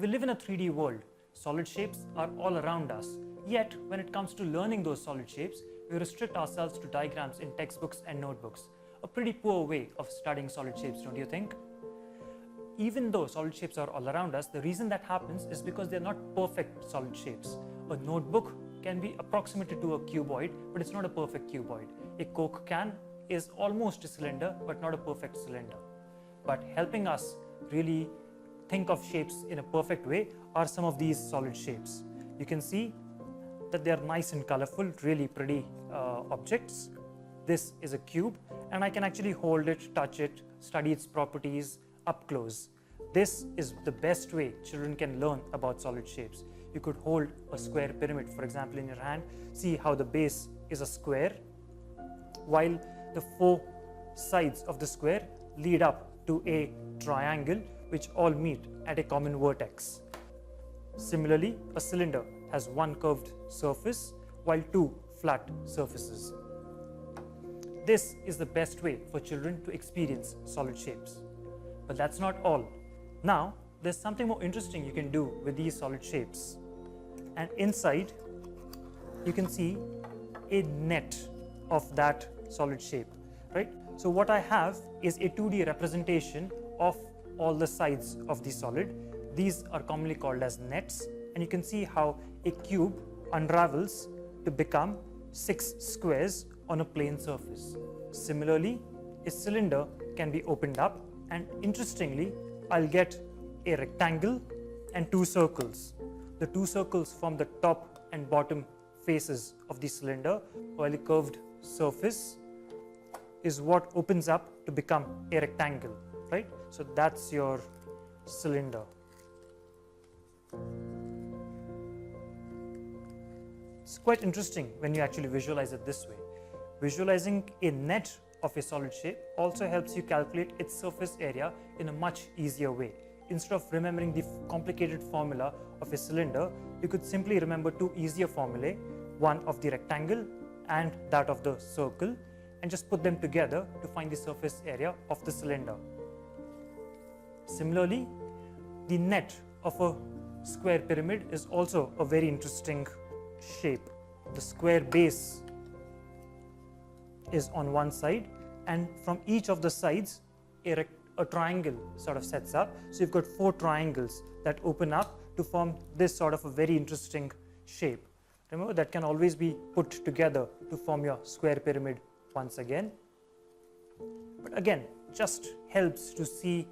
We live in a 3D world. Solid shapes are all around us. Yet, when it comes to learning those solid shapes, we restrict ourselves to diagrams in textbooks and notebooks. A pretty poor way of studying solid shapes, don't you think? Even though solid shapes are all around us, the reason that happens is because they're not perfect solid shapes. A notebook can be approximated to a cuboid, but it's not a perfect cuboid. A Coke can is almost a cylinder, but not a perfect cylinder. But helping us really think of shapes in a perfect way are some of these solid shapes. You can see that they are nice and colorful, really pretty objects. This is a cube, and I can actually hold it, touch it, study its properties up close. This is the best way children can learn about solid shapes. You could hold a square pyramid, for example, in your hand, see how the base is a square, while the four sides of the square lead up to a triangle which all meet at a common vertex. Similarly, a cylinder has one curved surface while two flat surfaces. This is the best way for children to experience solid shapes. But that's not all. Now, there's something more interesting you can do with these solid shapes. And inside, you can see a net of that solid shape, right? So what I have is a 2D representation of all the sides of the solid. These are commonly called as nets, and you can see how a cube unravels to become 6 squares on a plane surface. Similarly, a cylinder can be opened up, and interestingly, I'll get a rectangle and 2 circles. The 2 circles form the top and bottom faces of the cylinder, while the curved surface is what opens up to become a rectangle, right? So that's your cylinder. It's quite interesting when you actually visualize it this way. Visualizing a net of a solid shape also helps you calculate its surface area in a much easier way. Instead of remembering the complicated formula of a cylinder, you could simply remember 2 easier formulae, one of the rectangle and that of the circle, and just put them together to find the surface area of the cylinder. Similarly, the net of a square pyramid is also a very interesting shape. The square base is on one side, and from each of the sides a triangle sort of sets up. So you've got 4 triangles that open up to form this sort of a very interesting shape. Remember, that can always be put together to form your square pyramid once again. But again, just helps to see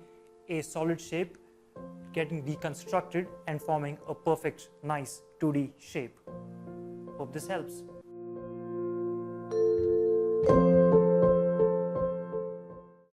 a solid shape getting deconstructed and forming a perfect, nice 2D shape. Hope this helps.